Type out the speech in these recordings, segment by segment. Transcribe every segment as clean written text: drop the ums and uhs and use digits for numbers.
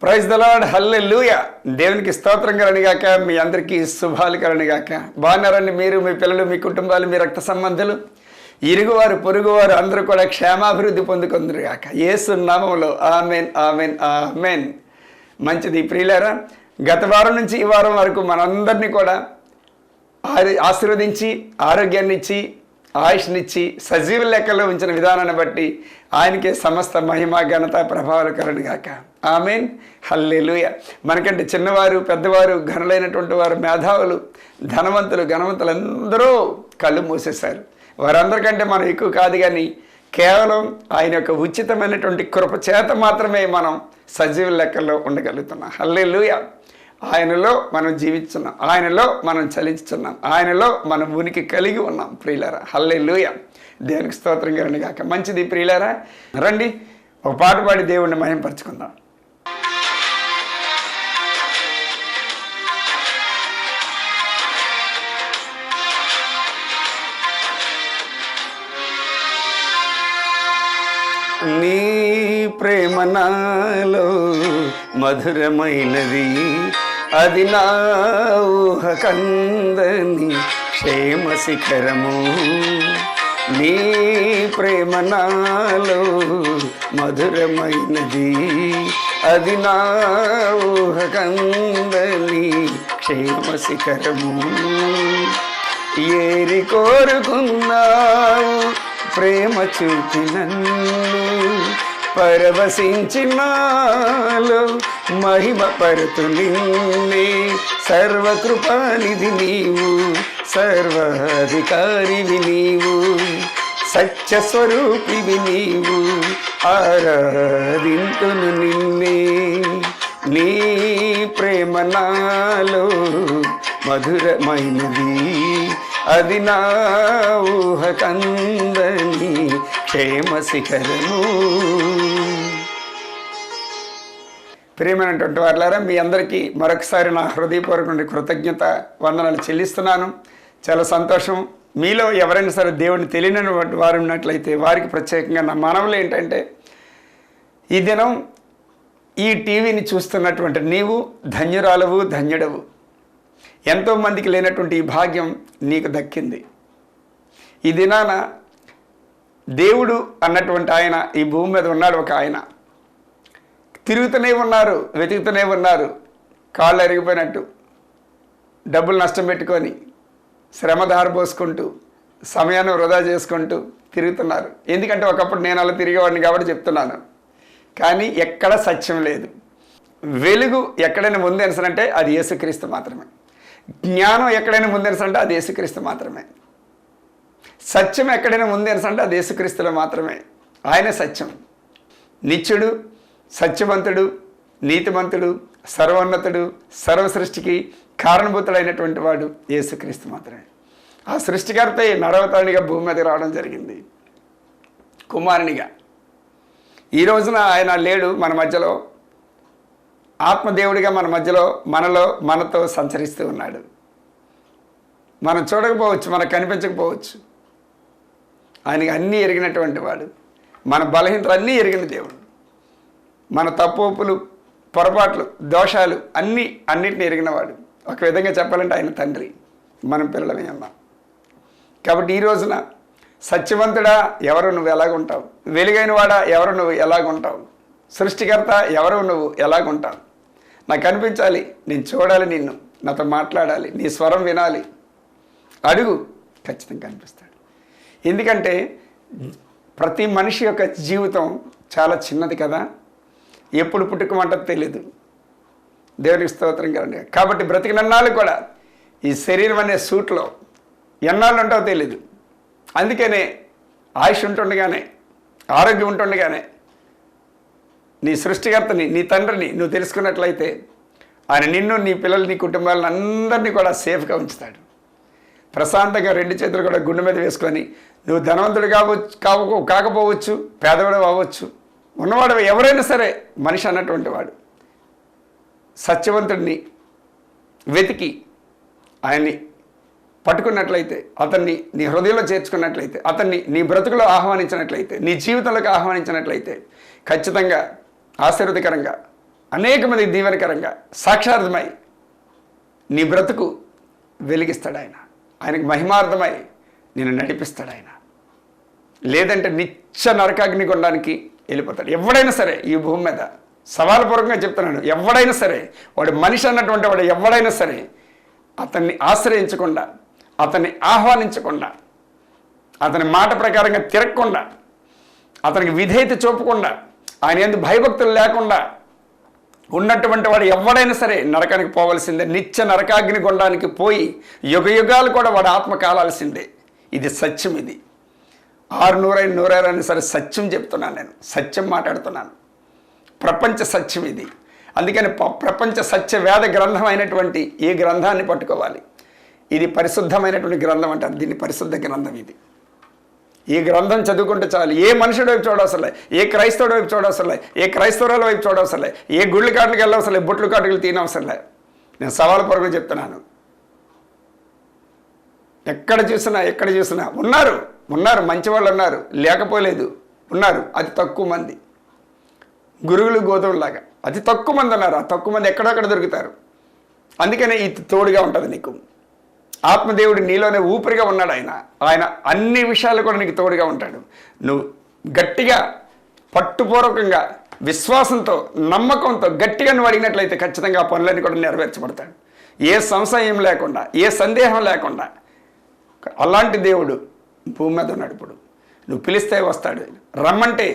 Praise the lord, హల్లెలూయా. దేవునికి స్తోత్రం కలనిగాక. మీ అందరికీ శుభాలు కలనిగాక. బాగున్నారండి మీరు, మీ పిల్లలు, మీ కుటుంబాలు, మీ రక్త సంబంధులు, ఇరుగువారు, పొరుగువారు అందరూ కూడా క్షేమాభివృద్ధి పొందుకుందరుగాక యేసు నామములో. Amen, amen, amen. మంచిది ప్రియులారా, గత వారం నుంచి ఈ వారం వరకు మనందరినీ కూడా ఆశీర్వదించి ఆరోగ్యాన్ని ఇచ్చి ఆయుష్నిచ్చి సజీవ లెక్కలో ఉంచిన విధానాన్ని బట్టి ఆయనకే సమస్త మహిమ ఘనత ప్రభావాలు కలుగుగాక. ఆమెన్, హల్లెలూయా. మనకంటే చిన్నవారు, పెద్దవారు, ఘనులైనటువంటి వారు, మేధావులు, ధనవంతులు, ఘనవంతులు కళ్ళు మూసేశారు. వారందరికంటే మనం ఎక్కువ కాదు, కానీ కేవలం ఆయన యొక్క ఉచితమైనటువంటి కృప చేత మాత్రమే మనం సజీవ లెక్కల్లో ఉండగలుగుతున్నాం. హల్లెలూయా. ఆయనలో మనం జీవిస్తున్నాం, ఆయనలో మనం చలించుతున్నాం, ఆయనలో మనం ఉనికి కలిగి ఉన్నాం ప్రియులారా. హల్లెలూయా. దేవునికి స్తోత్రం కలుగుగాక. మంచిది ప్రియులారా, రండి ఒక పాట పాడి దేవుణ్ణి మహింపరచుకుందాం. నీ ప్రేమ నాలో మధురమైనది, అది నా ఊహకందని క్షేమ శిఖరము. నీ ప్రేమ నాలో మధురమైనది, అది నా ఊహకందని క్షేమ శిఖరము. ఏరి కోరుకున్నావు ప్రేమ చూపి నన్ను, పరవశించినాలో మహిమ పరుతు నిన్నే. సర్వకృపానిధి నీవు, సర్వాధికారివి నీవు, సత్యస్వరూపివి నీవు, ఆరాధింతును నిన్నే. నీ ప్రేమ నాలో మధురమైనది, అది నా ఊహకందని క్షేమ శిఖరము. ప్రియమైనటువంటి వారులారా, మీ అందరికీ మరొకసారి నా హృదయపూర్వక కృతజ్ఞత వందనాలు చెల్లిస్తున్నాను. చాలా సంతోషం. మీలో ఎవరైనా సరే దేవుడిని తెలియని వారు ఉన్నట్లయితే వారికి ప్రత్యేకంగా నా మనవులు ఏంటంటే, ఈ దినం ఈ టీవీని చూస్తున్నటువంటి నీవు ధన్యురాలవు, ధన్యుడవు. ఎంతోమందికి లేనటువంటి ఈ భాగ్యం నీకు దక్కింది. ఈ దినాన దేవుడు అన్నటువంటి ఆయన ఈ భూమి మీద ఉన్నాడు. ఒక ఆయన తిరుగుతూనే ఉన్నారు, వెతుకుతూనే ఉన్నారు. కాళ్ళు అరిగిపోయినట్టు, డబ్బులు నష్టం పెట్టుకొని, శ్రమ దారిపోసుకుంటూ, సమయాన్ని వృధా చేసుకుంటూ తిరుగుతున్నారు. ఎందుకంటే ఒకప్పుడు నేను అలా తిరిగేవాడిని కాబట్టి చెప్తున్నాను. కానీ ఎక్కడ సత్యం లేదు. వెలుగు ఎక్కడైనా ముందెనసనంటే అది యేసుక్రీస్తు మాత్రమే. జ్ఞానం ఎక్కడైనా ముందెనసంటే అది యేసుక్రీస్తు మాత్రమే. సత్యం ఎక్కడైనా ముందెనసంటే అది యేసుక్రీస్తులో మాత్రమే. ఆయనే సత్యం. నిత్యుడు, సత్యవంతుడు, నీతిమంతుడు, సర్వోన్నతుడు, సర్వ సృష్టికి కారణభూతుడైనటువంటి వాడు యేసుక్రీస్తు మాత్రమే. ఆ సృష్టికర్త నరవతారునిగా భూమి మీదకి రావడం జరిగింది, కుమారునిగా. ఈ రోజున ఆయన లేడు మన మధ్యలో, ఆత్మదేవుడిగా మన మధ్యలో, మనతో సంచరిస్తూ ఉన్నాడు. మనం చూడకపోవచ్చు, మనకు కనిపించకపోవచ్చు. ఆయనకి అన్నీ ఎరిగినటువంటి వాడు. మన బలహీనతలు అన్నీ ఎరిగిన దేవుడు. మన తప్పులు, పొరపాట్లు, దోషాలు అన్నిటిని ఎరిగినవాడు. ఒక విధంగా చెప్పాలంటే ఆయన తండ్రి, మనం పిల్లలమే అన్నాం. కాబట్టి ఈ రోజున సత్యవంతుడా ఎవరు, నువ్వు ఎలాగుంటావు? వెలుగైన వాడా ఎవరు, నువ్వు ఎలాగుంటావు? సృష్టికర్త ఎవరు, నువ్వు ఎలాగుంటావు? నాకు కనిపించాలి, నేను చూడాలి, నిన్ను నాతో మాట్లాడాలి, నీ స్వరం వినాలి. అడుగు, ఖచ్చితంగా కనిపిస్తాడు. ఎందుకంటే ప్రతి మనిషి యొక్క జీవితం చాలా చిన్నది కదా. ఎప్పుడు పుట్టుకమంటది తెలియదు. దేవునికి స్తోత్రం కలండి. కాబట్టి బ్రతికినన్నాళ్ళు కూడా ఈ శరీరం అనే సూట్లో ఎన్నాళ్ళు ఉంటావో తెలీదు. అందుకనే ఆయుష్ ఉంటుండగానే, ఆరోగ్యం ఉంటుండగానే నీ సృష్టికర్తని, నీ తండ్రిని నువ్వు తెలుసుకున్నట్లయితే ఆయన నిన్ను, నీ పిల్లలు, నీ కుటుంబాలను అందరినీ కూడా సేఫ్గా ఉంచుతాడు. ప్రశాంతంగా రెండు చేతులు కూడా గుండె మీద వేసుకొని, నువ్వు ధనవంతుడు కాకపోవచ్చు, పేదవాడు అవ్వచ్చు, ఉన్నవాడు ఎవరైనా సరే, మనిషి అన్నటువంటి వాడు సత్యవంతుడిని వెతికి ఆయన్ని పట్టుకున్నట్లయితే, అతన్ని నీ హృదయంలో చేర్చుకున్నట్లయితే, అతన్ని నీ బ్రతుకులో ఆహ్వానించినట్లయితే, నీ జీవితంలోకి ఆహ్వానించినట్లయితే ఖచ్చితంగా ఆశీర్వదకరంగా అనేక మంది దీవెనకరంగా సాక్షార్థమై నీ బ్రతుకు వెలిగిస్తాడు ఆయన. ఆయనకు మహిమార్థమై నేను నడిపిస్తాడు ఆయన. లేదంటే నిత్య నరకాగ్ని గుండానికి వెళ్ళిపోతాడు. ఎవడైనా సరే ఈ భూమి మీద సవాలుపూర్వకంగా చెప్తున్నాను, ఎవడైనా సరే వాడు మనిషి అన్నటువంటి వాడు ఎవడైనా సరే అతన్ని ఆశ్రయించకుండా, అతన్ని ఆహ్వానించకుండా, అతని మాట ప్రకారంగా తిరగకుండా, అతనికి విధేయత చూపకుండా, ఆయన యందు భయభక్తులు లేకుండా ఉన్నటువంటి వాడు ఎవడైనా సరే నరకానికి పోవలసిందే. నిత్య నరకాగ్ని గుండానికి పోయి యుగ యుగాలు కూడా వాడు ఆత్మ కాలాల్సిందే. ఇది సత్యం. ఇది 600 అయినా సరే సత్యం చెప్తున్నాను, నేను సత్యం మాట్లాడుతున్నాను. ప్రపంచ సత్యం ఇది. అందుకని ప్రపంచ సత్య వేద గ్రంథం అయినటువంటి ఈ గ్రంథాన్ని పట్టుకోవాలి. ఇది పరిశుద్ధమైనటువంటి గ్రంథం అంటారు దీన్ని, పరిశుద్ధ గ్రంథం ఇది. ఈ గ్రంథం చదువుకుంటే చాలు. ఏ మనుషుడి వైపు చూడవసలే, ఏ క్రైస్తవుడి వైపు చూడవసలే, ఏ క్రైస్తవుల వైపు చూడవసలే, ఏ గుళ్ళు కాటుకు వెళ్ళవసలే, బొట్లు కాటుకులు తినవసలే. నేను సవాలు పొరుగులు చెప్తున్నాను. ఎక్కడ చూసినా ఉన్నారు మంచివాళ్ళు ఉన్నారు, లేకపోలేదు, ఉన్నారు. అతి తక్కువ మంది, గురుగులు గోధుమలాగా అతి తక్కువ మంది ఉన్నారు. ఆ తక్కువ మంది ఎక్కడొక్కడ దొరుకుతారు. అందుకనే ఇది తోడుగా ఉంటుంది నీకు. ఆత్మదేవుడు నీలోనే ఊపిరిగా ఉన్నాడు. ఆయన అన్ని విషయాలు కూడా నీకు తోడుగా ఉంటాడు. నువ్వు గట్టిగా పట్టుపూర్వకంగా విశ్వాసంతో నమ్మకంతో గట్టిగా నువ్వు అడిగినట్లయితే ఖచ్చితంగా ఆ పనులన్నీ కూడా నెరవేర్చబడతాడు. ఏ సంశయం లేకుండా, ఏ సందేహం లేకుండా. అలాంటి దేవుడు భూమి మీద ఉన్నాడు. ఇప్పుడు నువ్వు పిలిస్తే వస్తాడు, రమ్మంటే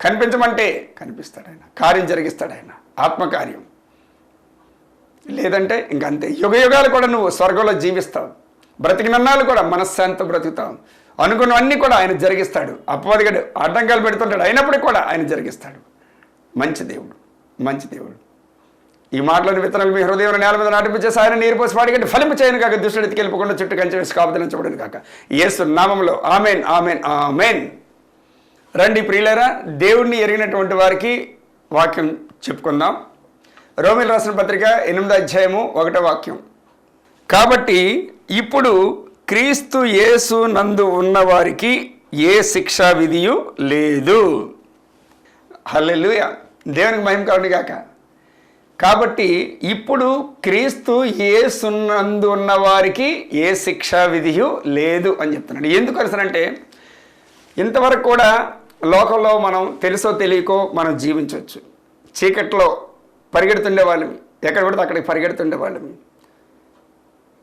కనిపించమంటే కనిపిస్తాడు ఆయన, కార్యం జరిగిస్తాడు ఆయన, ఆత్మకార్యం. లేదంటే ఇంకంతే. యుగ యుగాలు కూడా నువ్వు స్వర్గంలో జీవిస్తావు, బ్రతికినన్నాళ్ళు కూడా మనశ్శాంతితో బ్రతుకుతావు. అనుకున్నవన్నీ కూడా ఆయన జరిగిస్తాడు. అపవాదిగాడు ఆటంకాలు పెడుతుంటాడు, అయినప్పటికీ కూడా ఆయన జరిగిస్తాడు. మంచి దేవుడు, మంచి దేవుడు. ఈ మాటలోని విత్తనాలు మీ హృదయం నేల మీద నాటించేసి ఆయన నీరు పోసి వాడికంటే ఫలింపు చేయను కాక, దుష్టుడు ఎత్తికెళ్ళిపోకుండా చుట్టూ కంచె వేసి కాపుదలించబడను కాక. యేసు నామంలో ఆమెన్, ఆమెన్, ఆమెన్. రండి ప్రియులారా, దేవుణ్ణి ఎరిగినటువంటి వారికి వాక్యం చెప్పుకుందాం. రోమీయులు రాసిన పత్రిక 8వ అధ్యాయము 1వ వాక్యం. కాబట్టి ఇప్పుడు క్రీస్తు యేసు నందు ఉన్నవారికి ఏ శిక్షా విధియు లేదు. హల్లెలూయా, దేవునికి మహిమ కలుగును గాక. కాబట్టి ఇప్పుడు క్రీస్తు యేసు నందు ఉన్నవారికి ఏ శిక్షా విధియు లేదు అని చెప్తున్నాడు. ఎందుకు అసలంటే ఇంతవరకు కూడా లోకంలో మనం తెలుసో తెలియకో మనం జీవించవచ్చు. చీకట్లో పరిగెడుతుండే వాళ్ళమి, ఎక్కడ పడితే అక్కడికి పరిగెడుతుండే వాళ్ళమి,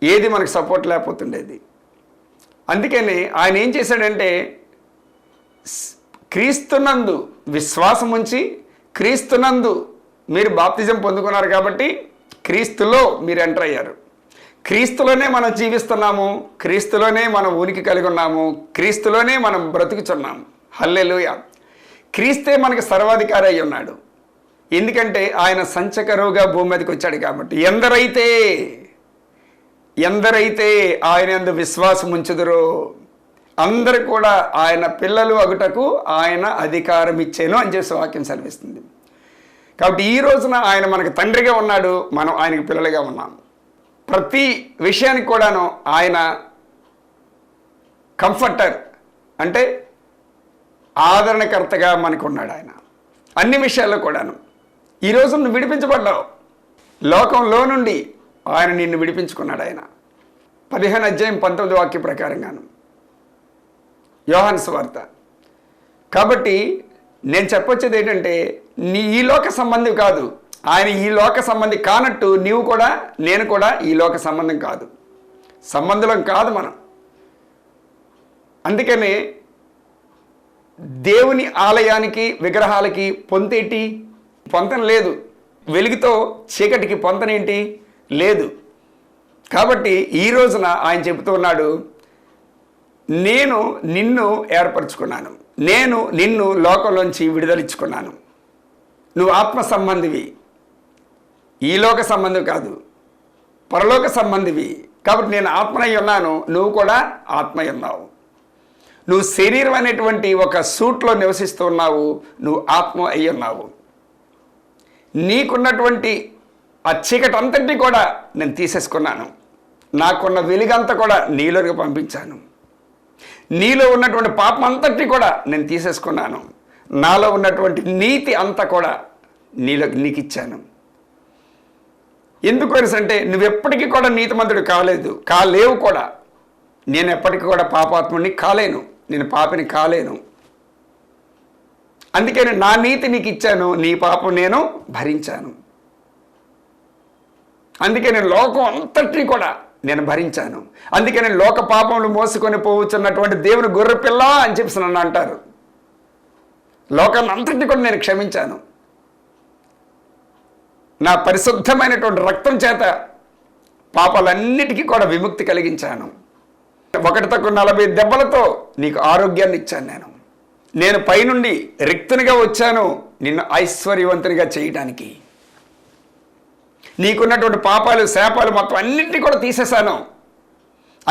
ఏది మనకు సపోర్ట్ లేకపోతుండేది. అందుకని ఆయన ఏం చేశాడంటే క్రీస్తునందు విశ్వాసం ఉంచి, క్రీస్తునందు మీరు బాప్తిజం పొందుకున్నారు కాబట్టి క్రీస్తులో మీరు ఎంటర్ అయ్యారు. క్రీస్తులోనే మనం జీవిస్తున్నాము, క్రీస్తులోనే మనం ఉనికి కలిగి ఉన్నాము, క్రీస్తులోనే మనం బ్రతుకుచున్నాము. హల్లెలూయా. క్రీస్తే మనకి సర్వాధికారి అయి ఉన్నాడు. ఎందుకంటే ఆయన సంచకరువుగా భూమి మీదకి వచ్చాడు కాబట్టి. ఎందరైతే ఆయన యందు విశ్వాసం ఉంచుదురో అందరూ కూడా ఆయన పిల్లలు అగుటకు ఆయన అధికారం ఇచ్చేను అని చేసి వాక్యం సెలవిస్తుంది. కాబట్టి ఈ రోజున ఆయన మనకు తండ్రిగా ఉన్నాడు, మనం ఆయనకి పిల్లలుగా ఉన్నాము. ప్రతి విషయానికి కూడాను ఆయన కంఫర్టర్, అంటే ఆదరణకర్తగా మనకు ఉన్నాడు. ఆయన అన్ని విషయాల్లో కూడాను. ఈరోజు నువ్వు విడిపించబడ్డావు. లోకంలో నుండి ఆయన నిన్ను విడిపించుకున్నాడు. ఆయన 15వ అధ్యాయం 19వ వాక్య ప్రకారంగాను, యోహాను సువార్త. కాబట్టి నేను చెప్పొచ్చేది ఏంటంటే నీ ఈ లోక సంబంధి కాదు, ఆయన ఈ లోక సంబంధి కానట్టు నీవు కూడా నేను కూడా ఈ లోక సంబంధం కాదు, సంబంధులం కాదు మనం. అందుకనే దేవుని ఆలయానికి విగ్రహాలకి పొంతన లేదు. వెలుగుతో చీకటికి పొంతనేంటి లేదు. కాబట్టి ఈ రోజున ఆయన చెబుతూ ఉన్నాడు, నేను నిన్ను ఏర్పరచుకున్నాను, నేను నిన్ను లోకంలోంచి విడుదలించుకున్నాను. నువ్వు ఆత్మ సంబంధివి, ఈ లోక సంబంధం కాదు, పరలోక సంబంధివి. కాబట్టి నేను ఆత్మనై ఉన్నాను, నువ్వు కూడా ఆత్మై ఉన్నావు. నువ్వు శరీరం అనేటువంటి ఒక సూట్లో నివసిస్తూ ఉన్నావు, నువ్వు ఆత్మ అయి ఉన్నావు. నీకున్నటువంటి ఆ చీకటి అంతటినీ కూడా నేను తీసేసుకున్నాను. నాకున్న వెలుగంతా కూడా నీలోకి పంపించాను. నీలో ఉన్నటువంటి పాపం అంతటినీ కూడా నేను తీసేసుకున్నాను. నాలో ఉన్నటువంటి నీతి అంతా కూడా నీకు ఇచ్చాను. ఎందుకు అంటే నువ్వెప్పటికీ కూడా నీతిమంతుడు కాలేవు కూడా. నేను ఎప్పటికీ కూడా పాపాత్ముడిని కాలేను, నేను పాపిని కాలేను. అందుకని నా నీతి నీకు ఇచ్చాను, నీ పాపం నేను భరించాను. అందుకే నేను లోకం అంతటినీ కూడా నేను భరించాను. అందుకే నేను లోక పాపములు మోసుకొని పోవచ్చున్నటువంటి దేవుని గొర్రె పిల్ల అని చెప్పి నన్ను అంటారు. లోకాన్ని అంతటినీ కూడా నేను క్షమించాను. నా పరిశుద్ధమైనటువంటి రక్తం చేత పాపాలన్నిటికీ కూడా విముక్తి కలిగించాను. 1-40 దెబ్బలతో నీకు ఆరోగ్యాన్ని ఇచ్చాను. నేను పైనుండి రిక్తునిగా వచ్చాను నిన్ను ఐశ్వర్యవంతునిగా చేయడానికి. నీకున్నటువంటి పాపాలు శాపాలు మొత్తం అన్నింటినీ కూడా తీసేశాను.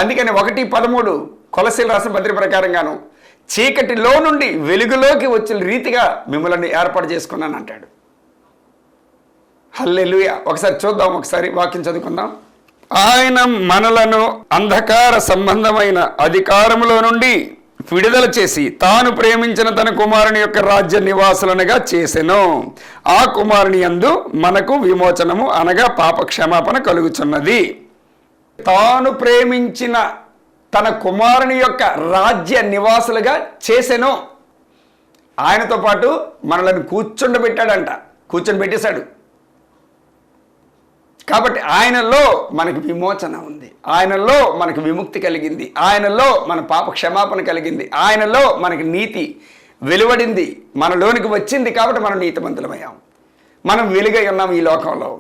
అందుకని 1:13 కొలసీలు రాసిన పత్రిక ప్రకారంగాను చీకటిలో నుండి వెలుగులోకి వచ్చిన రీతిగా మిమ్మల్ని ఏర్పాటు చేసుకున్నాను అంటాడు. హల్లెలూయా. ఒకసారి చూద్దాం, ఒకసారి వాక్యం చదువుకుందాం. ఆయన మనలను అంధకార సంబంధమైన అధికారములో నుండి విడుదల చేసి తాను ప్రేమించిన తన కుమారుని యొక్క రాజ్య నివాసులనుగా చేసెను. ఆ కుమారుని యందు మనకు విమోచనము అనగా పాప క్షమాపణ కలుగుచున్నది. తాను ప్రేమించిన తన కుమారుని యొక్క రాజ్య నివాసులుగా చేసెను. ఆయనతో పాటు మనల్ని కూర్చొని పెట్టేశాడు. కాబట్టి ఆయనలో మనకు విమోచన ఉంది, ఆయనలో మనకు విముక్తి కలిగింది, ఆయనలో మన పాప క్షమాపణ కలిగింది, ఆయనలో మనకి నీతి వెలువడింది, మనలోనికి వచ్చింది. కాబట్టి మనం నీతిమంతులమయ్యాం. మనం వెలుగై ఉన్నాం ఈ లోకంలో,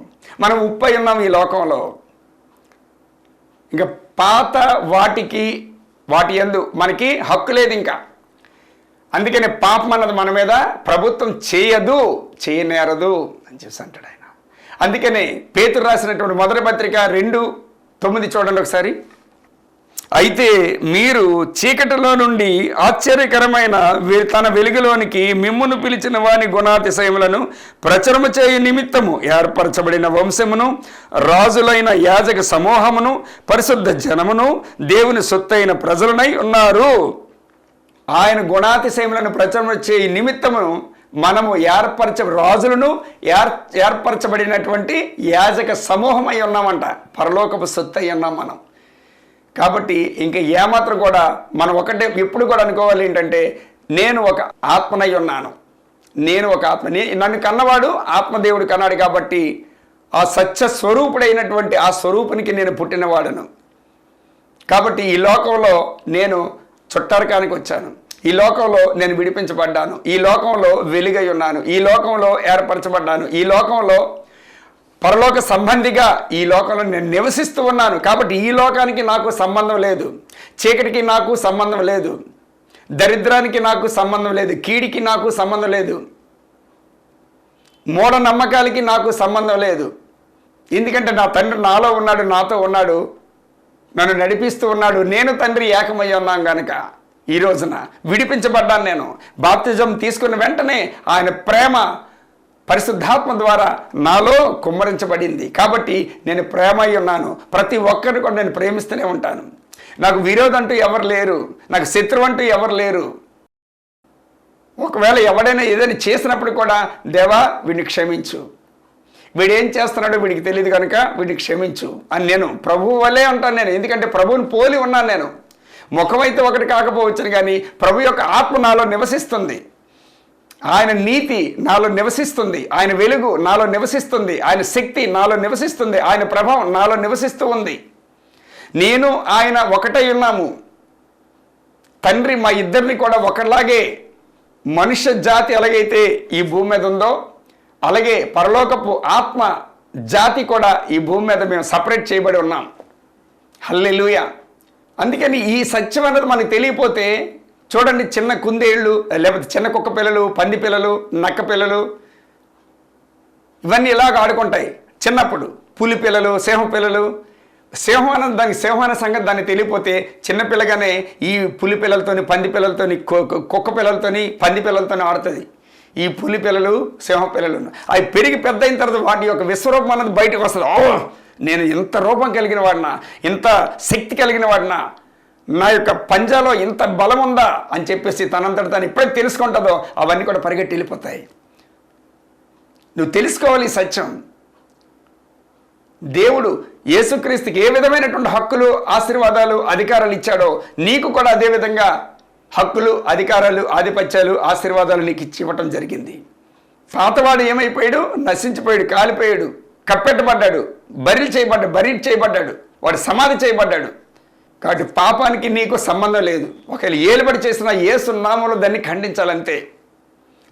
మనం ఉప్పై ఉన్నాం ఈ లోకంలో. ఇంకా పాత వాటి యందు మనకి హక్కు లేదు ఇంకా. అందుకని పాపం అన్నది మన మీద ప్రభుత్వం చేయనేరదు అని చెప్పి అంటాడు ఆయన. అందుకనే పేతురు రాసినటువంటి మొదటి పత్రిక 2:9 చూడండి ఒకసారి. అయితే మీరు చీకటిలో నుండి ఆశ్చర్యకరమైన తన వెలుగులోనికి మిమ్మును పిలిచిన వాని గుణాతిశయములను ప్రచురము చేయు నిమిత్తము ఏర్పరచబడిన వంశమును, రాజులైన యాజక సమూహమును, పరిశుద్ధ జనమును, దేవుని సొత్తైన ప్రజలనై ఉన్నారు. ఆయన గుణాతిశయములను ప్రచురము చేయు నిమిత్తమును మనము రాజులను ఏర్పరచబడినటువంటి యాజక సమూహమై ఉన్నామంట. పరలోకపు సొత్తు అయి ఉన్నాం మనం. కాబట్టి ఇంకా ఏమాత్రం కూడా మనం ఎప్పుడు కూడా అనుకోవాలి ఏంటంటే, నేను ఒక ఆత్మనై ఉన్నాను, నన్ను కన్నవాడు ఆత్మదేవుడు కన్నాడు. కాబట్టి ఆ సత్య స్వరూపుడైనటువంటి ఆ స్వరూపునికి నేను పుట్టినవాడను. కాబట్టి ఈ లోకంలో నేను చుట్టారకానికి వచ్చాను, ఈ లోకంలో నేను విడిపించబడ్డాను, ఈ లోకంలో వెలుగై ఉన్నాను, ఈ లోకంలో ఏర్పరచబడ్డాను, ఈ లోకంలో పరలోక సంబంధిగా ఈ లోకంలో నేను నివసిస్తూ ఉన్నాను. కాబట్టి ఈ లోకానికి నాకు సంబంధం లేదు, చీకటికి నాకు సంబంధం లేదు, దరిద్రానికి నాకు సంబంధం లేదు, కీడికి నాకు సంబంధం లేదు, మూఢనమ్మకాలకి నాకు సంబంధం లేదు. ఎందుకంటే నా తండ్రి నాలో ఉన్నాడు, నాతో ఉన్నాడు, నన్ను నడిపిస్తూ ఉన్నాడు. నేను తండ్రి ఏకమై ఉన్నాం కనుక ఈ రోజున విడిపించబడ్డాను. నేను బాప్తిజం తీసుకున్న వెంటనే ఆయన ప్రేమ పరిశుద్ధాత్మ ద్వారా నాలో కుమ్మరించబడింది. కాబట్టి నేను ప్రేమ అయి ఉన్నాను. ప్రతి ఒక్కరిని కూడా నేను ప్రేమిస్తూనే ఉంటాను. నాకు విరోధం అంటూ ఎవరు లేరు, నాకు శత్రువు అంటూ ఎవరు లేరు. ఒకవేళ ఎవడైనా ఏదైనా చేసినప్పుడు కూడా దేవా వీడిని క్షమించు, వీడేం చేస్తున్నాడో వీడికి తెలియదు కనుక వీడిని క్షమించు అని నేను ప్రభువు వల్లే ఉంటాను. నేను ఎందుకంటే ప్రభువుని పోలి ఉన్నాను. నేను ముఖమైతే ఒకటి కాకపోవచ్చును కానీ ప్రభు యొక్క ఆత్మ నాలో నివసిస్తుంది, ఆయన నీతి నాలో నివసిస్తుంది, ఆయన వెలుగు నాలో నివసిస్తుంది, ఆయన శక్తి నాలో నివసిస్తుంది, ఆయన ప్రభావం నాలో నివసిస్తూ ఉంది. నేను ఆయన ఒకటై ఉన్నాము. తండ్రి మా ఇద్దరిని కూడా ఒకలాగే మనుష్య జాతి ఎలాగైతే ఈ భూమి మీద ఉందో అలాగే పరలోకపు ఆత్మ జాతి కూడా ఈ భూమి మీద మేము సపరేట్ చేయబడి ఉన్నాం. హల్లెలూయా. అందుకని ఈ సత్యం అనేది మనకు తెలియపోతే చూడండి, చిన్న కుందేళ్ళు లేకపోతే చిన్న కుక్క పిల్లలు, పంది పిల్లలు, నక్క పిల్లలు ఇవన్నీ ఇలాగ ఆడుకుంటాయి చిన్నప్పుడు. పులి పిల్లలు, సింహ పిల్లలు, సింహం అనే సంగతి దాన్ని తెలియపోతే చిన్నపిల్లగానే ఈ పులి పిల్లలతోని, పంది పిల్లలతోని, కుక్క పిల్లలతోని, పంది పిల్లలతోని ఆడుతుంది. ఈ పులి పిల్లలు, సింహ పిల్లలు అవి పెరిగి పెద్ద అయిన తర్వాత వాటి యొక్క విశ్వరూపం అన్నది బయటకు వస్తుంది. నేను ఇంత రూపం కలిగిన వాడినా, ఇంత శక్తి కలిగిన వాడినా, నా యొక్క పంజాలో ఇంత బలం ఉందా అని చెప్పేసి తనంతట తాను ఎప్పుడైతే తెలుసుకుంటుందో అవన్నీ కూడా పరిగెట్టి వెళ్ళిపోతాయి. నువ్వు తెలుసుకోవాలి ఈ సత్యం. దేవుడు యేసుక్రీస్తుకి ఏ విధమైనటువంటి హక్కులు, ఆశీర్వాదాలు, అధికారాలు ఇచ్చాడో నీకు కూడా అదే విధంగా హక్కులు, అధికారాలు, ఆధిపత్యాలు, ఆశీర్వాదాలు నీకు ఇచ్చి ఇవ్వటం జరిగింది. పాతవాడు ఏమైపోయాడు? నశించిపోయాడు, కాలిపోయాడు, కప్పెట్టబడ్డాడు, బరి చేయబడ్డాడు, వాడు సమాధి చేయబడ్డాడు. కాబట్టి పాపానికి నీకు సంబంధం లేదు. ఒకవేళ ఏలుబడి చేసిన యేసు నామములో దాన్ని ఖండించాలంతే.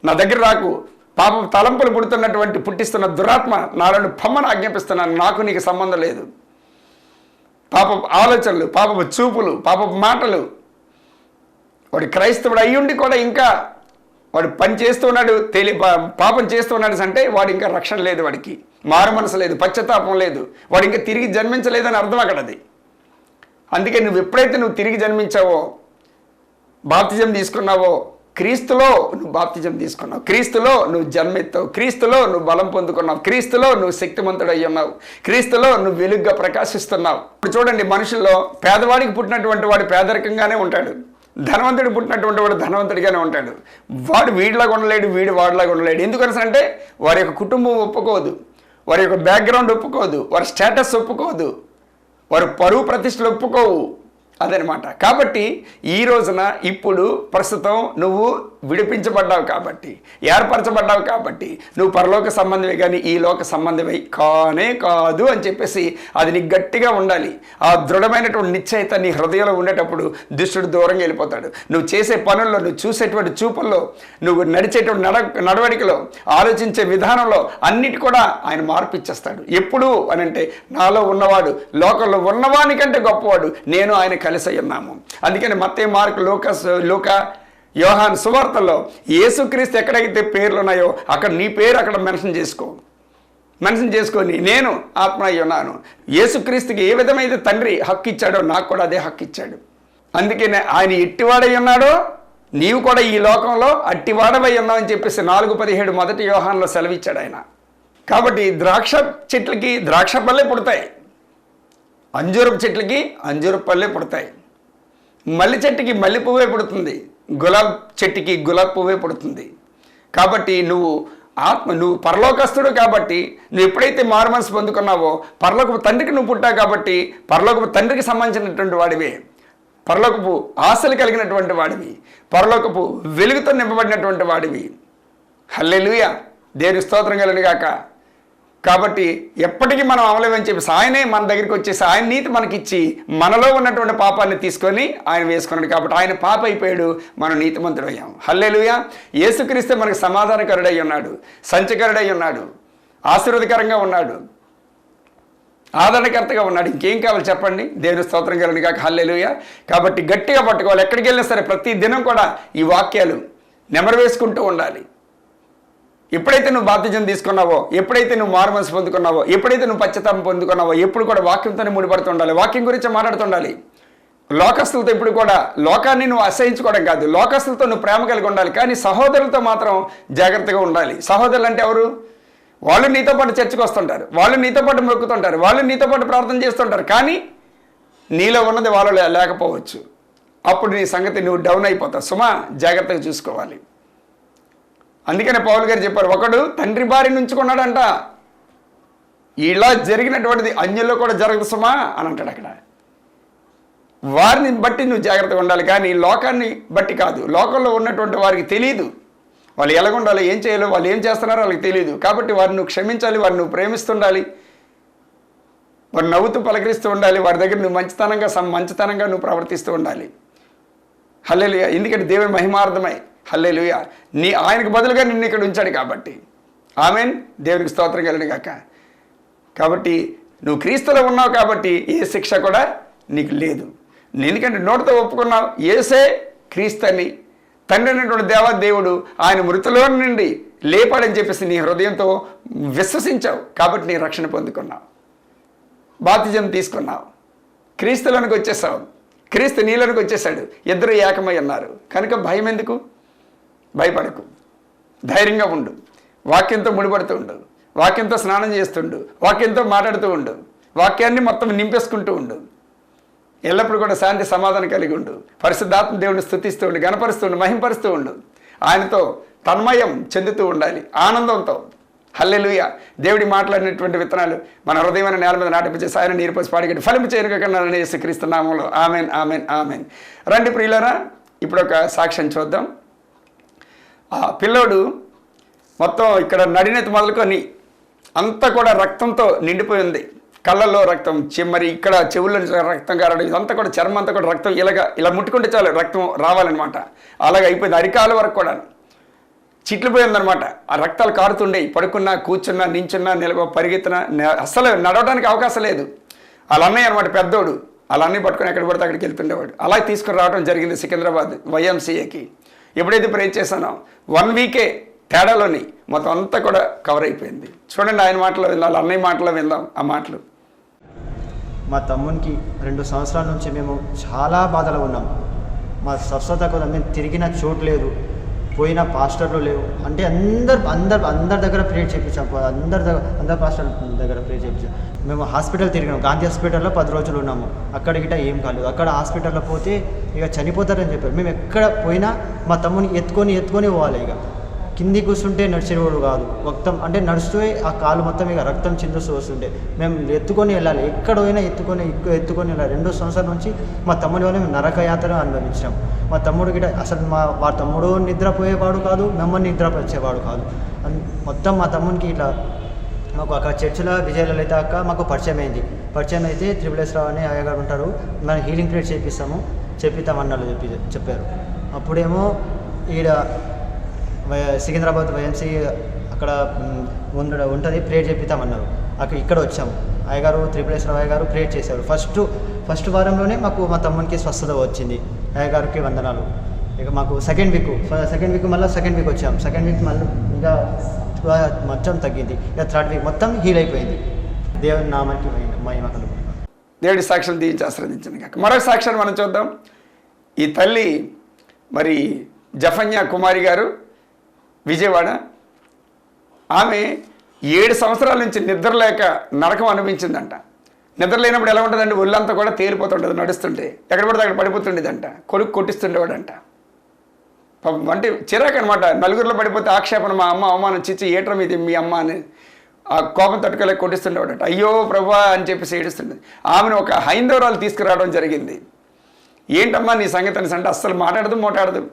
నా దగ్గర రాకు, పాప తలంపులు పుట్టిస్తున్న దురాత్మ నాలను పొమ్మని ఆజ్ఞాపిస్తున్నాను, నాకు నీకు సంబంధం లేదు. పాపపు ఆలోచనలు, పాపపు చూపులు, పాపపు మాటలు, వాడు క్రైస్తవుడు అయ్యుండి కూడా ఇంకా వాడు పని చేస్తున్నాడు, పాపం చేస్తున్నాడు అంటే వాడు ఇంకా రక్షణ లేదు, వాడికి మారు మనసు లేదు, పశ్చాత్తాపం లేదు, వాడు ఇంకా తిరిగి జన్మించలేదని అర్థం అక్కడ. అది అందుకే నువ్వు ఎప్పుడైతే తిరిగి జన్మించావో, బాప్తిజం తీసుకున్నావో, క్రీస్తులో నువ్వు బాప్తిజం తీసుకున్నావు, క్రీస్తులో నువ్వు జన్మెత్తావు, క్రీస్తులో నువ్వు బలం పొందుకున్నావు, క్రీస్తులో నువ్వు శక్తిమంతుడు అయ్యి ఉన్నావు, క్రీస్తులో నువ్వు వెలుగ్గా ప్రకాశిస్తున్నావు. ఇప్పుడు చూడండి, మనుషుల్లో పేదవాడికి పుట్టినటువంటి వాడు పేదరికంగానే ఉంటాడు, ధనవంతుడు పుట్టినటువంటి వాడు ధనవంతుడిగానే ఉంటాడు. వాడు వీడిలాగా ఉండలేడు, వీడు వాడిలాగా ఉండలేడు. ఎందుకని అంటే వారి యొక్క కుటుంబం ఒప్పుకోదు, వారి యొక్క బ్యాక్గ్రౌండ్ ఒప్పుకోదు, వారి స్టేటస్ ఒప్పుకోదు, వారు పరువు ప్రతిష్టలు ఒప్పుకోవు. అదనమాట. కాబట్టి ఈ రోజున ఇప్పుడు ప్రస్తుతం నువ్వు విడిపించబడ్డావు కాబట్టి, ఏర్పరచబడ్డావు కాబట్టి నువ్వు పరలోక సంబంధమే కానీ ఈ లోక సంబంధమే కానే కాదు అని చెప్పేసి అది నీకు గట్టిగా ఉండాలి. ఆ దృఢమైనటువంటి నిశ్చయిత నీ హృదయంలో ఉండేటప్పుడు దుష్టుడు దూరంగా వెళ్ళిపోతాడు. నువ్వు చేసే పనుల్లో, నువ్వు చూసేటువంటి చూపుల్లో, నువ్వు నడిచేటువంటి నడవడికలో, ఆలోచించే విధానంలో అన్నిటి కూడా ఆయన మార్పు ఇచ్చేస్తాడు. ఎప్పుడు అని అంటే నాలో ఉన్నవాడు లోకంలో ఉన్నవానికంటే గొప్పవాడు, నేను ఆయన కలిసి ఉన్నాము. అందుకని మత్తయి, మార్కు, లూకా, యోహాను సువార్తల్లో యేసుక్రీస్తు ఎక్కడైతే పేర్లు ఉన్నాయో అక్కడ నీ పేరు అక్కడ మెన్షన్ చేసుకొని నేను ఆత్మ అయి ఉన్నాను. యేసుక్రీస్తుకి ఏ విధమైతే తండ్రి హక్కు ఇచ్చాడో నాకు కూడా అదే హక్కు ఇచ్చాడు. అందుకనే ఆయన ఎట్టివాడై ఉన్నాడో నీవు కూడా ఈ లోకంలో అట్టివాడవై ఉన్నావు అని చెప్పేసి 4:17 మొదటి యోహానులో సెలవిచ్చాడు ఆయన. కాబట్టి ద్రాక్ష చెట్లకి ద్రాక్ష పళ్ళే పుడతాయి, అంజూరపు చెట్లకి అంజూరపు పళ్ళే పుడతాయి, మల్లి చెట్టుకి మల్లె పువ్వే పుడుతుంది, గులాబ్ చెట్టుకి గులాబ్ పువ్వే పుడుతుంది. కాబట్టి నువ్వు పరలోకస్తుడు కాబట్టి నువ్వు ఎప్పుడైతే మారు మనసు పొందుకున్నావో పరలోకపు తండ్రికి నువ్వు పుట్టావు కాబట్టి పరలోకపు తండ్రికి సంబంధించినటువంటి వాడివే, పరలోకపు ఆశలు కలిగినటువంటి వాడివి, పరలోకపు వెలుగుతో నింపబడినటువంటి వాడివి. హల్లెలూయా, దేవుని స్తోత్రం కలుగును గాక. కాబట్టి ఎప్పటికీ మనం అవలేమని చెప్పేసి ఆయనే మన దగ్గరికి వచ్చేసి ఆయన నీతి మనకిచ్చి మనలో ఉన్నటువంటి పాపాన్ని తీసుకొని ఆయన వేసుకున్నాడు. కాబట్టి ఆయన పాప అయిపోయాడు, మనం నీతిమంతుడు అయ్యాం. హల్లెలూయా. యేసుక్రీస్తు మనకు సమాధానకరుడై ఉన్నాడు, సంచకరుడై ఉన్నాడు, ఆశీర్వాదకరంగా ఉన్నాడు, ఆదరణకర్తగా ఉన్నాడు. ఇంకేం కావాలి చెప్పండి? దేవుని స్తోత్రం కలుగును గాక. హల్లెలూయా. కాబట్టి గట్టిగా పట్టుకోవాలి. ఎక్కడికి వెళ్ళినా సరే ప్రతి దినం కూడా ఈ వాక్యాలు నెమరు వేసుకుంటూ ఉండాలి. ఎప్పుడైతే నువ్వు బాప్తిజం తీసుకున్నావో, ఎప్పుడైతే నువ్వు మారు మనసు పొందుకున్నావో, ఎప్పుడైతే నువ్వు పశ్చాత్తాపం పొందుకున్నావో ఎప్పుడు కూడా వాక్యంతోనే ముడిపడుతుండాలి, వాక్యం గురించి మాట్లాడుతుండాలి. లోకస్తులతో ఇప్పుడు కూడా లోకాన్ని నువ్వు అసహించుకోవడం కాదు, లోకస్తులతో నువ్వు ప్రేమ కలిగి ఉండాలి. కానీ సహోదరులతో మాత్రం జాగ్రత్తగా ఉండాలి. సహోదరులు అంటే ఎవరు? వాళ్ళు నీతో పాటు చర్చకు వస్తుంటారు, వాళ్ళు నీతో పాటు మొక్కుతుంటారు, వాళ్ళు నీతో పాటు ప్రార్థన చేస్తుంటారు, కానీ నీలో ఉన్నది వాళ్ళు లేకపోవచ్చు. అప్పుడు నీ సంగతి నువ్వు డౌన్ అయిపోతావు. సుమా, జాగ్రత్తగా చూసుకోవాలి. అందుకనే పౌలు గారు చెప్పారు, ఒకడు తండ్రి భార్యను ఉంచుకున్నాడంట, ఇలా జరిగినటువంటిది అన్యుల్లో కూడా జరగదు సుమా అని అంటాడు అక్కడ. వారిని బట్టి నువ్వు జాగ్రత్తగా ఉండాలి, కానీ లోకాన్ని బట్టి కాదు. లోకంలో ఉన్నటువంటి వారికి తెలియదు వాళ్ళు ఎలాగుండాలి, ఏం చేయాలో, వాళ్ళు ఏం చేస్తున్నారో వాళ్ళకి తెలియదు. కాబట్టి వారిని నువ్వు క్షమించాలి, వారిని నువ్వు ప్రేమిస్తుండాలి, వారు నవ్వుతూ పలకరిస్తూ ఉండాలి, వారి దగ్గర నువ్వు మంచితనంగా నువ్వు ప్రవర్తిస్తూ ఉండాలి. హల్లెలూయా. ఎందుకంటే దేవుని మహిమార్థమై. హల్లెలూయా. ఆయనకు బదులుగా నిన్ను ఇక్కడ ఉంచాడు కాబట్టి. ఆమేన్. దేవునికి స్తోత్రం కలుగును గాక. కాబట్టి నువ్వు క్రీస్తులో ఉన్నావు కాబట్టి ఏ శిక్ష కూడా నీకు లేదు. ఎందుకంటే నోటితో ఒప్పుకున్నావు యేసే క్రీస్తు అని, తండ్రి అయినటువంటి దేవుడు ఆయన మృతులో నుండి లేపాడని చెప్పేసి నీ హృదయంతో విశ్వసించావు కాబట్టి నీ రక్షణ పొందుకున్నావు, బాప్తిజం తీసుకున్నావు, క్రీస్తులోనికి వచ్చేసావు, క్రీస్తు నీలోనికి వచ్చేసాడు, ఇద్దరు ఏకమై ఉన్నారు. కనుక భయం ఎందుకు? భయపడకు, ధైర్యంగా ఉండు, వాక్యంతో ముడిపడుతూ ఉండు, వాక్యంతో స్నానం చేస్తుండు, వాక్యంతో మాట్లాడుతూ ఉండు, వాక్యాన్ని మొత్తం నింపేసుకుంటూ ఉండు, ఎల్లప్పుడూ కూడా శాంతి సమాధానం కలిగి ఉండు, పరిశుద్ధాత్మ దేవుడిని స్తుతిస్తూ ఉండు, గణపరుస్తూ ఉండు, మహింపరుస్తూ ఉండు, ఆయనతో తన్మయం చెందుతూ ఉండాలి ఆనందంతో. హల్లెలూయా. దేవుడి మాట్లాడినటువంటి విత్తనాలు మన హృదయమైన నేల మీద నాటిపించేసి ఆయన నీరు పోసి పాడిగట్టి ఫలింపు చేయనుకన్నా యేసుక్రీస్తు నామములో ఆమెన్ ఆమెన్ ఆమెన్. రండి ప్రియులారా, ఇప్పుడు ఒక సాక్ష్యం చూద్దాం. ఆ పిల్లోడు మొత్తం ఇక్కడ నడినెత్తి మొదలుకొని అంతా కూడా రక్తంతో నిండిపోయి ఉంది. కళ్ళల్లో రక్తం, మరి ఇక్కడ చెవుల్లో రక్తం కారడం, ఇదంతా కూడా చర్మం అంతా కూడా రక్తం, ఇలా ముట్టుకుంటే చాలు రక్తం రావాలన్నమాట. అలాగే అయిపోయింది. అరికాల వరకు కూడా చిట్లు పోయిందనమాట. ఆ రక్తాలు కారుతుండేవి. పడుకున్నా, కూర్చున్నా, నించున్నా, పరిగెత్తినా అస్సలు నడవడానికి అవకాశం లేదు. వాళ్ళ అన్నయ్య అనమాట పెద్దోడు. వాళ్ళ అన్నయ్య పట్టుకొని ఎక్కడ పడితే అక్కడికి వెళ్తుండేవాడు. అలా తీసుకుని రావడం జరిగింది సికింద్రాబాద్ YMCAకి. ఎప్పుడైతే ప్రే చేశానో 1 వీకే తేడాలోని మొత్తం అంతా కూడా కవర్ అయిపోయింది. చూడండి, ఆయన మాటలో విందాం, వాళ్ళ అన్నయ్య మాటలో విందాం ఆ మాటలు. మా తమ్మునికి 2 సంవత్సరాల నుంచి మేము చాలా బాధలో ఉన్నాం. మా స్వస్థత కూడా మేము తిరిగిన చోటు లేదు, పోయిన పాస్టర్లు లేవు. అంటే అందరి దగ్గర ప్రేయర్ చేయించాం, అందరు పాస్టర్ దగ్గర ప్రేయర్ చేయించాం. మేము హాస్పిటల్ తిరిగినాం. గాంధీ హాస్పిటల్లో 10 రోజులు ఉన్నాము. అక్కడ గిట్ట ఏం కాలేదు. అక్కడ హాస్పిటల్లో పోతే ఇక చనిపోతారని చెప్పారు. మేము ఎక్కడ పోయినా మా తమ్ముని ఎత్తుకొని పోవాలి. ఇక కింది కూర్చుంటే నడిచేవాడు కాదు. మొత్తం అంటే నడుస్తూ ఆ కాలు మొత్తం ఇక రక్తం చిందుస్తూ వస్తుంటే మేము ఎత్తుకొని వెళ్ళాలి. ఎక్కడ పోయినా ఎత్తుకొని వెళ్ళాలి. 2 సంవత్సరాల నుంచి మా తమ్ముడి వల్ల మేము నరక యాత్ర అనుభవించాం. మా తమ్ముడు గిట అసలు మా తమ్ముడు నిద్రపోయేవాడు కాదు, మిమ్మల్ని నిద్రపరిచేవాడు కాదు. మొత్తం మా తమ్మునికి ఇట్లా మాకు అక్కడ చర్చిలో విజయలలిత అక్క మాకు పరిచయం అయితే త్రిపులేస్ రావు అని అయ్యగారు ఉంటారు, మనం హీలింగ్ ప్రేయర్ చేపిస్తామన్నారు చెప్పారు. అప్పుడేమో ఈడ సికింద్రాబాద్ YMCA అక్కడ ఉంటుంది, ప్రేయర్ చేపిస్తామన్నారు. ఇక్కడ వచ్చాము. అయ్యగారు త్రిపులేస్ రావు అయ్యగారు ప్రేయర్ చేశారు. ఫస్ట్ వారంలోనే మా తమ్మునికి స్వస్థత వచ్చింది. అయ్యగారికి వందనాలు. ఇక మాకు సెకండ్ వీక్ మళ్ళీ సెకండ్ వీక్ వచ్చాము. సెకండ్ వీక్ మళ్ళీ ఇంకా మొత్తం తగ్గింది. ఇక థర్డ్ వీక్ మొత్తం హీల్ అయిపోయింది. దేవుని నామానికి మహిమ కలుగుతుంది. దేవుడి సాక్ష్యం దీవించి ఆశ్రదించండి కాక. మరొక సాక్ష్యాన్ని మనం చూద్దాం. ఈ తల్లి మరి జఫన్యా కుమారి గారు, విజయవాడ. ఆమె 7 సంవత్సరాల నుంచి నిద్రలేక నరకం అనిపించిందంట. నిద్ర లేనప్పుడు ఎలా ఉంటుందండి, ఒళ్ళంతా కూడా తేలిపోతుంటుంది, నడుస్తుంటే ఎక్కడ పడితే అక్కడ పడిపోతుండేదంట. కొడుకు కొట్టిస్తుండేవాడంట. అంటే చిరాకు అనమాట. నలుగురిలో పడిపోతే ఆక్షేపణ, మా అమ్మ అవమానం, చిచ్చి ఏట్రం ఇది మీ అమ్మ అని ఆ కోపం తట్టుకోలేక కొట్టిస్తుండేవాడట. అయ్యో ప్రభా అని చెప్పేసి ఏడుస్తుండేది. ఆమెను ఒక హైందవరాలు తీసుకురావడం జరిగింది. ఏంటమ్మా నీ సంగతి అనేసి అంటే అస్సలు మాట్లాడదు.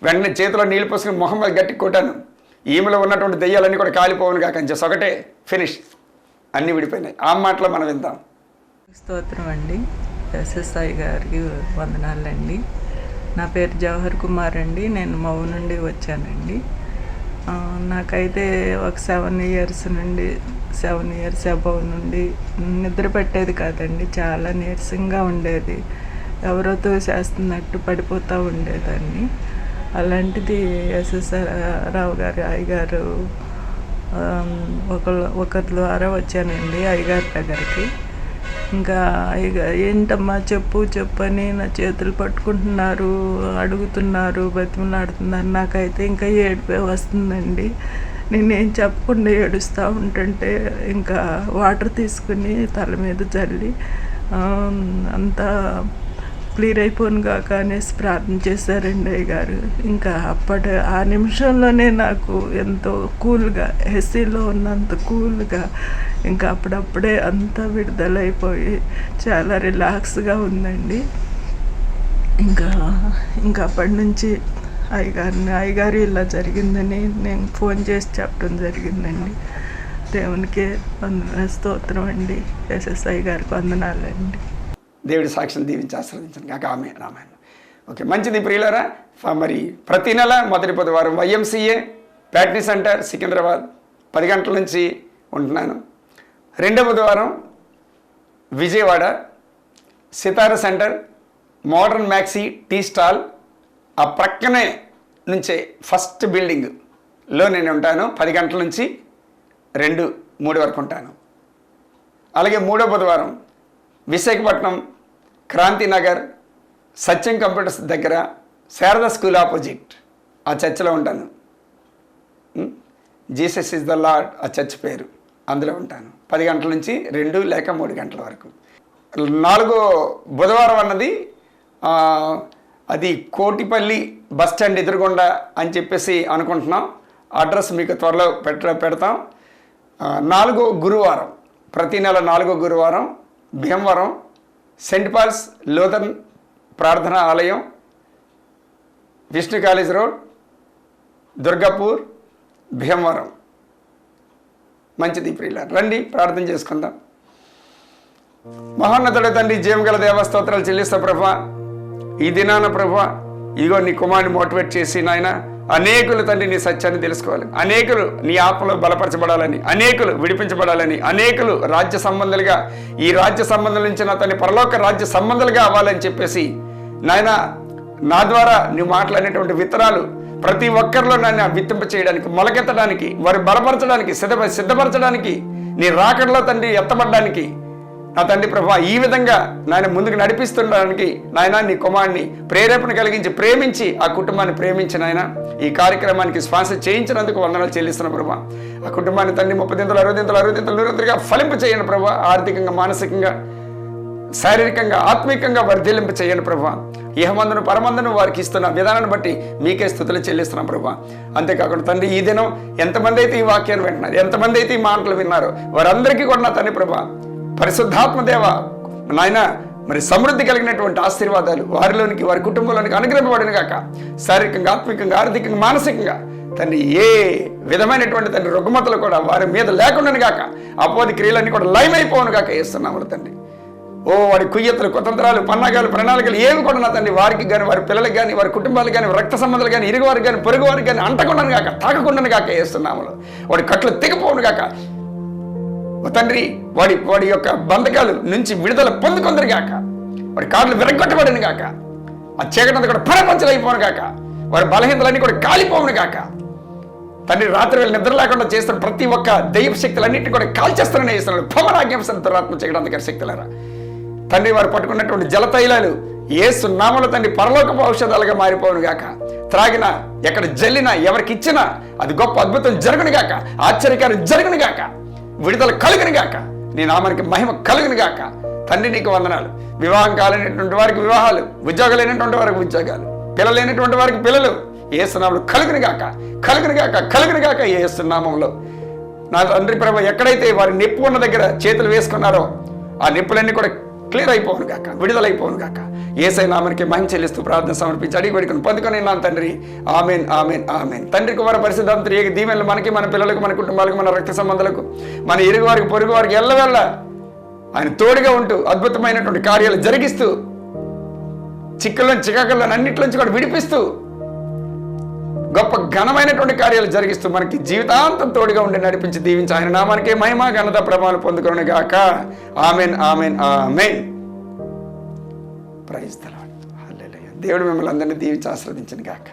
వెంటనే చేతిలో నీళ్ళు పోసుకుని మొహం మీద గట్టి కొట్టాను. ఈమెలో ఉన్నటువంటి దెయ్యాలన్నీ కూడా కాలిపోవను కాక జస్ట్ ఒకటే ఫినిష్, అన్నీ విడిపోయినాయి. ఆ మాటలో మనం విందాం. స్తోత్రం అండి. SSI గారికి వందనాలండి. నా పేరు జవహర్ కుమార్ అండి. నేను మౌ నుండి వచ్చానండి. నాకైతే ఒక 7 ఇయర్స్ అబౌవ్ నుండి నిద్ర పట్టేది కాదండి. చాలా నీరసంగా ఉండేది. ఎవరో తోసేస్తున్నట్టు పడిపోతూ ఉండేదాన్ని. అలాంటిది SSI రావు గారు అయ్యగారు ఒకరి ద్వారా వచ్చానండి అయ్యగారి దగ్గరికి. ఇంకా ఏంటమ్మా చెప్పు అని నా చేతులు పట్టుకుంటున్నారు, అడుగుతున్నారు, బతిమలాడుతున్నారు. నాకైతే ఇంకా ఏడుపే వస్తుందండి. నేనేం చెప్పకుండా ఏడుస్తూ ఉంటుంటే ఇంకా వాటర్ తీసుకుని తల మీద చల్లి అంతా క్లియర్ అయిపోను కాక అనేసి ప్రార్థన చేశారండి అయ్యగారు. ఇంకా ఆ నిమిషంలోనే నాకు ఎంతో కూల్గా, ఎస్సీలో ఉన్నంత కూల్గా ఇంకా అప్పుడప్పుడే అంతా విడుదలైపోయి చాలా రిలాక్స్గా ఉందండి. ఇంకా అప్పటి నుంచి అయ్యగారు ఇలా జరిగిందని నేను ఫోన్ చేసి చెప్పడం జరిగిందండి. దేవునికి స్తోత్రం అండి. SSI గారికి వందనాలండి. దేవుడి సాక్షిని దీవించి ఆశ్రదించండి కాక. ఆమె రామాయణ. ఓకే, మంచిది ప్రియులారా. మరి ప్రతి నెల మొదటి బుధవారం YMCA ప్యాట్నీ సెంటర్ సికింద్రాబాద్ 10 గంటల నుంచి ఉంటున్నాను. రెండో బుధవారం Vijayawada Sitara centre modern maxi tea stall ఆ ప్రక్కనే నుంచే ఫస్ట్ బిల్డింగ్లో నేను ఉంటాను. 10 గంటల నుంచి 2-3 వరకు ఉంటాను. అలాగే మూడో బుధవారం విశాఖపట్నం క్రాంతినగర్ సత్యం కంప్యూటర్స్ దగ్గర శారదా స్కూల్ ఆపోజిట్ ఆ చర్చిలో ఉంటాను. జీసస్ ఇస్ ద లార్డ్ ఆ చర్చ్ పేరు, అందులో ఉంటాను. 10 గంటల నుంచి 2 లేక 3 గంటల వరకు. 4వ బుధవారం అన్నది అది కోటిపల్లి బస్ స్టాండ్ ఎదురుగుండా అని చెప్పేసి అనుకుంటున్నాం. అడ్రస్ మీకు త్వరలో పెడతాం. 4వ గురువారం, ప్రతి నెల 4వ గురువారం భీమవరం సెయింట్ పాల్స్ లూథరన్ ప్రార్థనా ఆలయం, విష్ణు కాలేజ్ రోడ్, దుర్గాపూర్, భీమవరం. మంచిది ప్రియులారా, రండి ప్రార్థన చేసుకుందాం. మహోన్నతుడ తండ్రి, జీవగల దేవస్తోత్రాలు చెల్లిస్తా ప్రభా. ఈ దినాన ప్రభా ఇగో నీ కుమారుని మోటివేట్ చేసి నాయన అనేకులు తండ్రి నీ సత్యాన్ని తెలుసుకోవాలి, అనేకులు నీ ఆత్మలో బలపరచబడాలని, అనేకులు విడిపించబడాలని, అనేకులు రాజ్య సంబంధాలుగా, ఈ రాజ్య సంబంధం నుంచి నా తండ్రి పరలోక రాజ్య సంబంధాలుగా అవ్వాలని చెప్పేసి నాయన నా ద్వారా నువ్వు మాట్లాడినటువంటి విత్తనాలు ప్రతి ఒక్కరిలో నన్ను విత్తింప చేయడానికి, మొలకెత్తడానికి, వారు బలపరచడానికి, సిద్ధపరచడానికి, నీ రాకడలో తండ్రి ఎత్తబడడానికి నా తండ్రి ప్రభా ఈ విధంగా నాయన ముందుకు నడిపిస్తుండడానికి నాయన నీ కుమారుని ప్రేరేపణ కలిగించి ప్రేమించి ఆ కుటుంబాన్ని ప్రేమించిన ఆయన ఈ కార్యక్రమానికి స్పాన్సర్ చేయించినందుకు వందనాలు చెల్లిస్తున్న ప్రభా. ఆ కుటుంబాన్ని తండ్రి 30 దింతలు 60 దింతలు 60 దింతలు 100గా ఫలింప చేయండి ప్రభా. ఆర్థికంగా, మానసికంగా, శారీరకంగా, ఆత్మీయంగా వర్ధిల్లింప చేయను ప్రభా. ఇహమందును పరమందును వారికి ఇస్తున్న విధానాన్ని బట్టి మీకే స్తుతులు చెల్లిస్తున్నాం ప్రభా. అంతేకాకుండా తండ్రి ఈ దినం ఎంతమంది అయితే ఈ వాక్యాన్ని వింటున్నారు, ఎంతమంది అయితే ఈ మాటలు విన్నారో వారందరికీ కూడా నా తండ్రి ప్రభా పరిశుద్ధాత్మ దేవ నాయన మరి సమృద్ధి కలిగినటువంటి ఆశీర్వాదాలు వారిలోనికి, వారి కుటుంబంలోనికి అనుగ్రహింపబడిన గాక. శారీరకంగా, ఆత్మికంగా, ఆర్థికంగా, మానసికంగా తండ్రి ఏ విధమైనటువంటి తండ్రి రుగ్మతలు కూడా వారి మీద లేకుండా గాక. అపోది క్రియలన్నీ కూడా లయమైపోను గాక వేస్తున్నాము తండ్రి. ఓ వాడి కుయ్యతలు, కుతంత్రాలు, పన్నాగాలు, ప్రణాళికలు ఏవి కూడా నా తండ్రి వారికి కానీ, వారి పిల్లలకు కానీ, వారి కుటుంబాలకు కానీ, రక్త సంబంధాలు కానీ, ఇరుగు వారికి కానీ, పొరుగు వారికి కానీ అంటకుండాను గాక, తాకకుండాను గాక వేస్తున్నాము. వాడి కట్లు తెగిపోను గాక తండ్రి. వాడి యొక్క బంధకాలు నుంచి విడుదల పొందుకుందరు గాక. వాడి కాళ్ళు విరగొట్టబడిన గాక. ఆ చీకటి కూడా పరపంచలైపోను గాక. వారి బలహీనతలన్నీ కూడా కాలిపోవును గాక. తండ్రి రాత్రి వేళ నిద్ర లేకుండా చేస్తున్న ప్రతి ఒక్క దైవ శక్తులన్నింటినీ కూడా కాల్చేస్తానని చేస్తున్నాడు. భవనాజ్ఞాపంతో శక్తి అంతకర శక్తులరా తండ్రి. వారు పట్టుకున్నటువంటి జలతైలాలు యేసు నామములో తండ్రి పరలోకపు ఔషధాలుగా మారిపోవును గాక. త్రాగినా, ఎక్కడ జల్లినా, ఎవరికి ఇచ్చినా అది గొప్ప అద్భుతం జరుగును గాక, ఆశ్చర్యకారం జరుగును గాక, విడుదల కలుగును గాక, నీ నామానికి మహిమ కలుగును గాక. తండ్రి నీకు వందనాలు. వివాహం కాలేనటువంటి వారికి వివాహాలు, ఉద్యోగాలు లేనటువంటి వారికి ఉద్యోగాలు, పిల్లలు లేనటువంటి వారికి పిల్లలు యేసు నామములో కలుగును గాక, కలుగును గాక, కలుగును గాక యేసు నామములో. నా తండ్రి ప్రభు ఎక్కడైతే వారి నొప్పి ఉన్న దగ్గర చేతులు వేసుకున్నారో ఆ నొప్పులన్నీ కూడా క్లియర్ అయిపోను గాక, విడుదలైపోను గాక. యేసయ్య నామానికి మహిమ చెల్లిస్తూ ప్రార్థన సమర్పించి అడిగి పెట్టుకుని పొందుకొని నా తండ్రి. Amen, amen, amen. తండ్రి కుమార పరిశుద్ధాత్మ ఏక దీవెనలు మనకి, మన పిల్లలకు, మన కుటుంబాలకు, మన రక్త సంబంధాలకు, మన ఇరుగు వారికి, పొరుగు వారికి ఎల్లవెల్ల ఆయన తోడుగా ఉంటూ అద్భుతమైనటువంటి కార్యాలు జరిగిస్తూ, చిక్కులను చికాకులను అన్నింటిలోంచి కూడా విడిపిస్తూ, గొప్ప ఘనమైనటువంటి కార్యాలు జరిగిస్తూ మనకి జీవితాంతం తోడుగా ఉండి నడిపించి దీవించి ఆయన నామానికే మహిమ, ఘనత, ప్రభావాలు పొందుకునే గాక. Amen, amen, amen. Praise the Lord. Hallelujah. దేవుడు మిమ్మల్ని అందరినీ దీవించి ఆశీర్వదించును గాక.